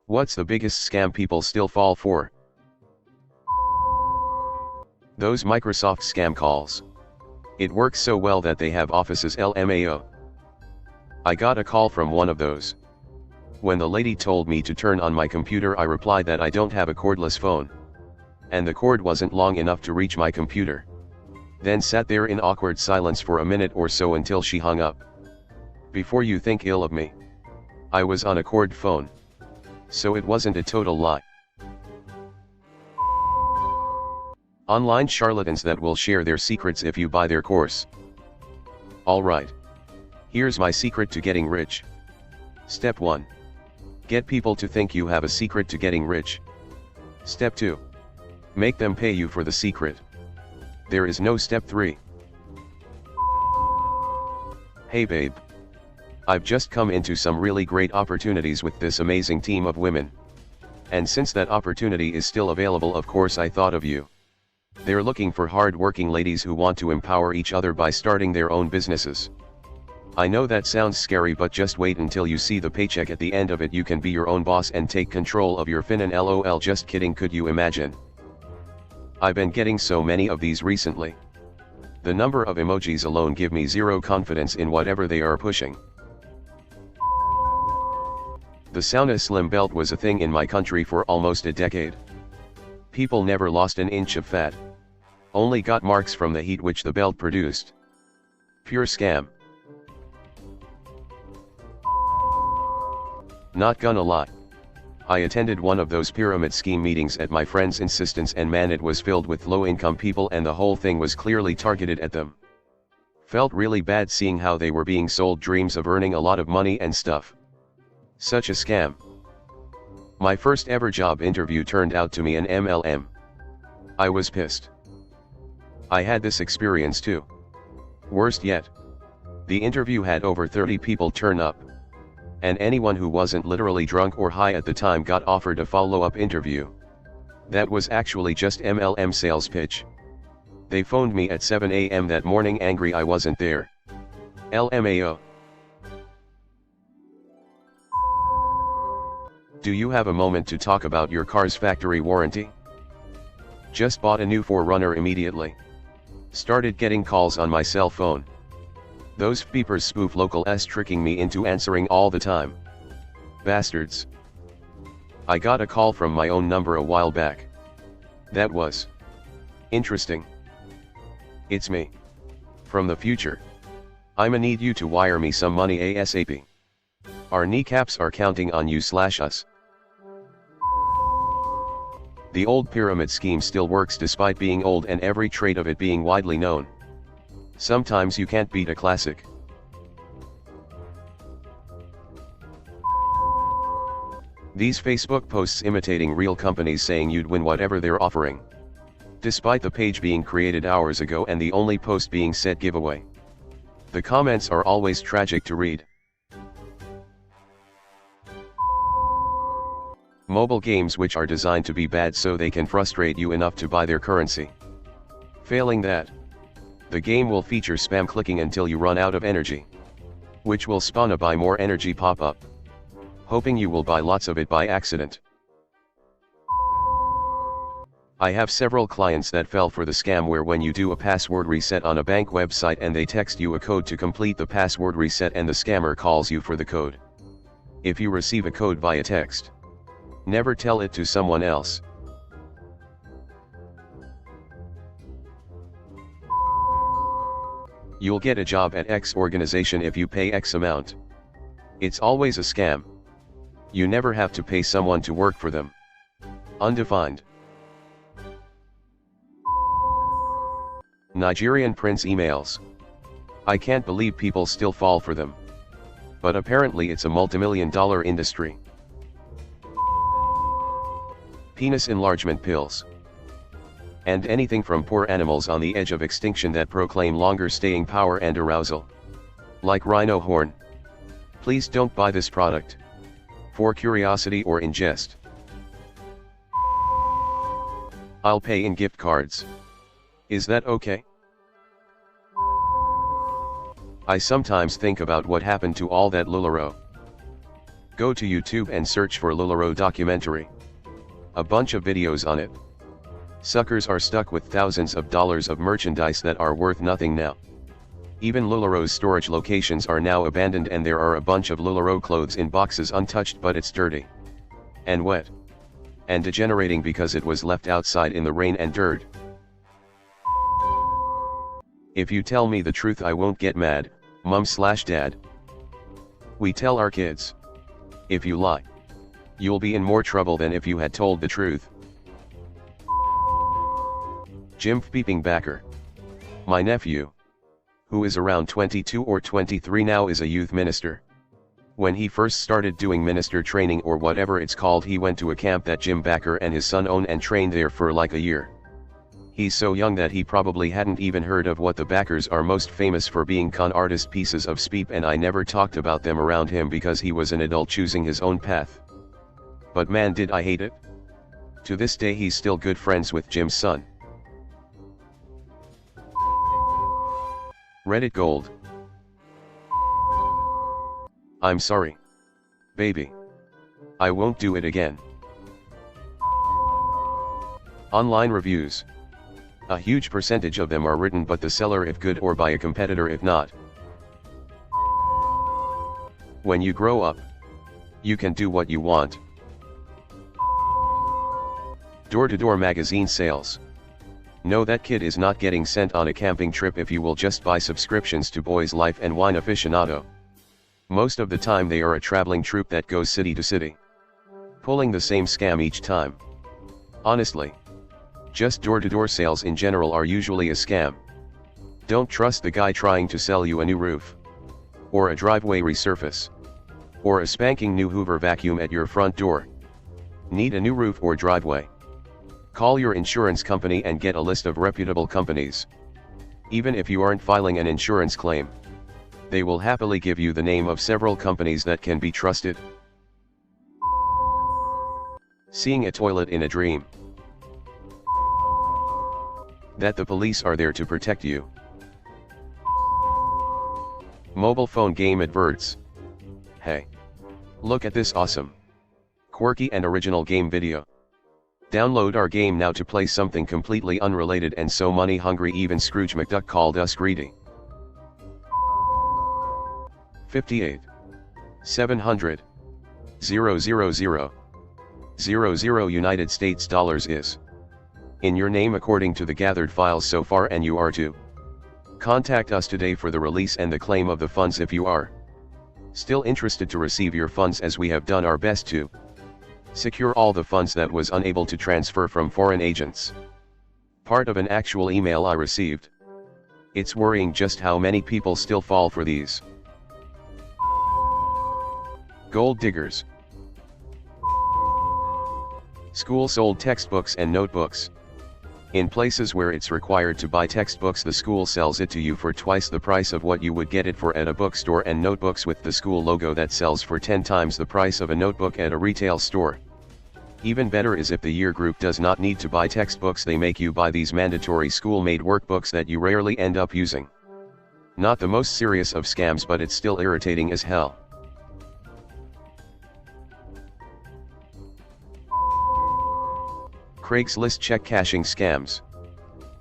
What's the biggest scam people still fall for? Those Microsoft scam calls. It works so well that they have offices LMAO. I got a call from one of those. When the lady told me to turn on my computer, I replied that I don't have a cordless phone. And the cord wasn't long enough to reach my computer. Then sat there in awkward silence for a minute or so until she hung up. Before you think ill of me, I was on a cord phone. So it wasn't a total lie. Online charlatans that will share their secrets if you buy their course. Alright. Here's my secret to getting rich. Step 1. Get people to think you have a secret to getting rich. Step 2. Make them pay you for the secret. There is no step 3. Hey babe. I've just come into some really great opportunities with this amazing team of women. And since that opportunity is still available, of course I thought of you. They're looking for hard-working ladies who want to empower each other by starting their own businesses. I know that sounds scary, but just wait until you see the paycheck at the end of it. You can be your own boss and take control of your fin. LOL, just kidding, could you imagine? I've been getting so many of these recently. The number of emojis alone give me zero confidence in whatever they are pushing. The sauna slim belt was a thing in my country for almost a decade. People never lost an inch of fat. Only got marks from the heat which the belt produced. Pure scam. Not gonna lie. I attended one of those pyramid scheme meetings at my friend's insistence, and man, it was filled with low-income people and the whole thing was clearly targeted at them. Felt really bad seeing how they were being sold dreams of earning a lot of money and stuff. Such a scam. My first ever job interview turned out to be an MLM. I was pissed. I had this experience too. Worst yet. The interview had over 30 people turn up. And anyone who wasn't literally drunk or high at the time got offered a follow-up interview. That was actually just MLM sales pitch. They phoned me at 7 a.m. that morning angry I wasn't there. LMAO. Do you have a moment to talk about your car's factory warranty? Just bought a new 4Runner immediately. Started getting calls on my cell phone. Those beepers spoof local s tricking me into answering all the time. Bastards. I got a call from my own number a while back. That was interesting. It's me. From the future. I'ma need you to wire me some money ASAP. Our kneecaps are counting on you /us. The old pyramid scheme still works despite being old and every trait of it being widely known. Sometimes you can't beat a classic. These Facebook posts imitating real companies saying you'd win whatever they're offering. Despite the page being created hours ago and the only post being set giveaway. The comments are always tragic to read. Mobile games which are designed to be bad so they can frustrate you enough to buy their currency. Failing that, the game will feature spam clicking until you run out of energy, which will spawn a buy more energy pop-up, hoping you will buy lots of it by accident. I have several clients that fell for the scam where when you do a password reset on a bank website and they text you a code to complete the password reset and the scammer calls you for the code. If you receive a code via text, never tell it to someone else. You'll get a job at X organization if you pay X amount. It's always a scam. You never have to pay someone to work for them. Undefined. Nigerian prince emails. I can't believe people still fall for them. But apparently it's a multimillion-dollar industry. Penis enlargement pills. And anything from poor animals on the edge of extinction that proclaim longer staying power and arousal. Like rhino horn. Please don't buy this product. For curiosity or ingest. I'll pay in gift cards. Is that okay? I sometimes think about what happened to all that LuLaRoe. Go to YouTube and search for LuLaRoe documentary. A bunch of videos on it. Suckers are stuck with thousands of dollars of merchandise that are worth nothing now. Even LuLaRoe's storage locations are now abandoned and there are a bunch of LuLaRoe clothes in boxes untouched, but it's dirty. And wet. And degenerating because it was left outside in the rain and dirt. If you tell me the truth I won't get mad, mom/dad. We tell our kids. If you lie, you'll be in more trouble than if you had told the truth. Jim Beeping Backer. My nephew, who is around 22 or 23 now, is a youth minister. When he first started doing minister training or whatever it's called, he went to a camp that Jim Backer and his son own and trained there for like a year. He's so young that he probably hadn't even heard of what the Backers are most famous for, being con artist pieces of speep, and I never talked about them around him because he was an adult choosing his own path. But man, did I hate it. To this day he's still good friends with Jim's son. Reddit Gold. I'm sorry, baby. I won't do it again. Online reviews. A huge percentage of them are written by the seller if good or by a competitor if not. When you grow up, you can do what you want. Door-to-door magazine sales. No, that kid is not getting sent on a camping trip if you will just buy subscriptions to Boys Life and Wine Aficionado. Most of the time they are a traveling troupe that goes city to city, pulling the same scam each time. Honestly, just door-to-door sales in general are usually a scam. Don't trust the guy trying to sell you a new roof, or a driveway resurface, or a spanking new Hoover vacuum at your front door. Need a new roof or driveway? Call your insurance company and get a list of reputable companies. Even if you aren't filing an insurance claim, they will happily give you the name of several companies that can be trusted. Seeing a toilet in a dream. That the police are there to protect you. Mobile phone game adverts. Hey, look at this awesome, quirky and original game video. Download our game now to play something completely unrelated and so money hungry even Scrooge McDuck called us greedy. 58. 700. 000. United States dollars is in your name according to the gathered files so far, and you are to contact us today for the release and the claim of the funds if you are still interested to receive your funds, as we have done our best to secure all the funds that was unable to transfer from foreign agents. Part of an actual email I received. It's worrying just how many people still fall for these gold diggers. School sold textbooks and notebooks. In places where it's required to buy textbooks, the school sells it to you for twice the price of what you would get it for at a bookstore, and notebooks with the school logo that sells for 10 times the price of a notebook at a retail store. Even better is if the year group does not need to buy textbooks, they make you buy these mandatory school-made workbooks that you rarely end up using. Not the most serious of scams, but it's still irritating as hell. Craigslist check cashing scams.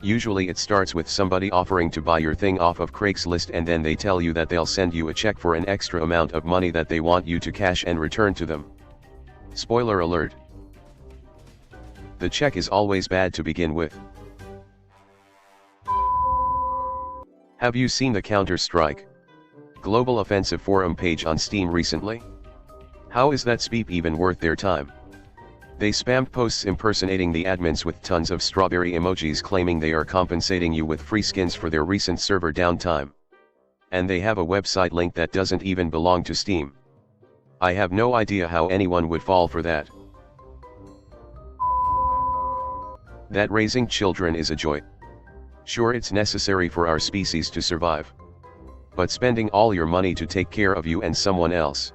Usually it starts with somebody offering to buy your thing off of Craigslist, and then they tell you that they'll send you a check for an extra amount of money that they want you to cash and return to them. Spoiler alert. The check is always bad to begin with. Have you seen the Counter-Strike Global Offensive forum page on Steam recently? How is that speep even worth their time? They spammed posts impersonating the admins with tons of strawberry emojis, claiming they are compensating you with free skins for their recent server downtime. And they have a website link that doesn't even belong to Steam. I have no idea how anyone would fall for that. That raising children is a joy. Sure, it's necessary for our species to survive. But spending all your money to take care of you and someone else,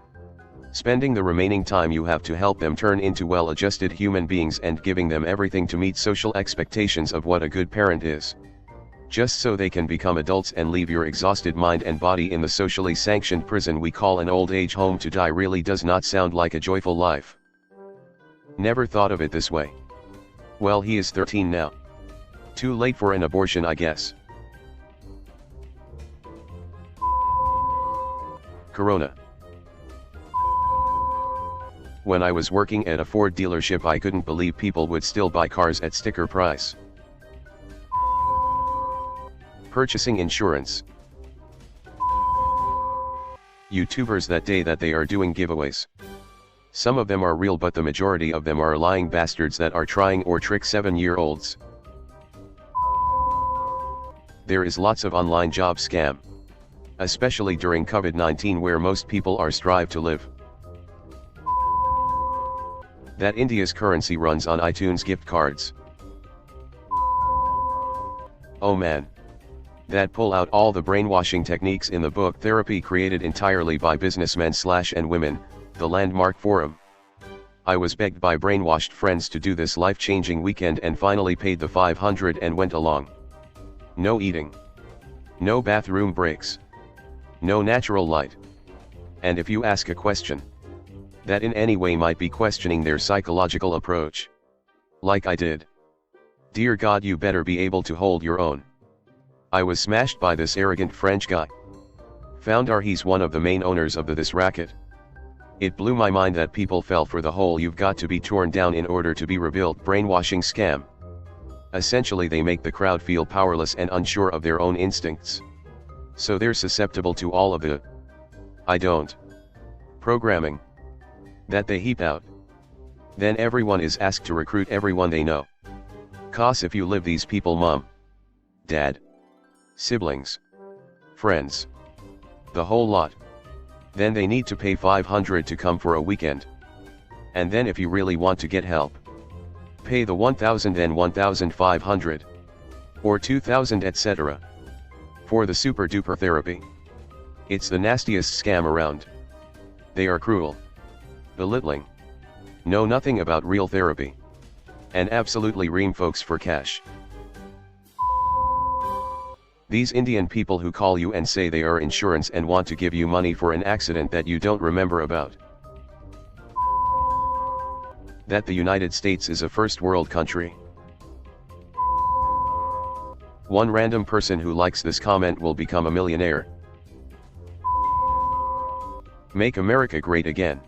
spending the remaining time you have to help them turn into well-adjusted human beings, and giving them everything to meet social expectations of what a good parent is, just so they can become adults and leave your exhausted mind and body in the socially sanctioned prison we call an old age home to die really does not sound like a joyful life. Never thought of it this way. Well, he is 13 now. Too late for an abortion, I guess. Corona. When I was working at a Ford dealership, I couldn't believe people would still buy cars at sticker price. Purchasing insurance. YouTubers that day that they are doing giveaways. Some of them are real, but the majority of them are lying bastards that are trying or trick 7-year-olds. There is lots of online job scam. Especially during COVID-19 where most people are strive to live. That India's currency runs on iTunes gift cards. Oh man. That pull out all the brainwashing techniques in the book Therapy, created entirely by businessmen and women, the landmark forum. I was begged by brainwashed friends to do this life-changing weekend and finally paid the $500 and went along. No eating. No bathroom breaks. No natural light. And if you ask a question that in any way might be questioning their psychological approach, like I did, dear God, you better be able to hold your own. I was smashed by this arrogant French guy. Found out he's one of the main owners of this racket. It blew my mind that people fell for the whole "you've got to be torn down in order to be rebuilt" brainwashing scam. Essentially, they make the crowd feel powerless and unsure of their own instincts. So they're susceptible to all of the "I don't" programming that they heap out. Then everyone is asked to recruit everyone they know. 'Cause if you live these people, mom, dad, siblings, friends, the whole lot, then they need to pay $500 to come for a weekend. And then if you really want to get help, pay the $1,000 and $1,500 or $2,000 etc. for the super duper therapy. It's the nastiest scam around. They are cruel, belittling, know nothing about real therapy, and absolutely ream folks for cash. These Indian people who call you and say they are insurance and want to give you money for an accident that you don't remember about. That the United States is a first world country. One random person who likes this comment will become a millionaire. Make America great again.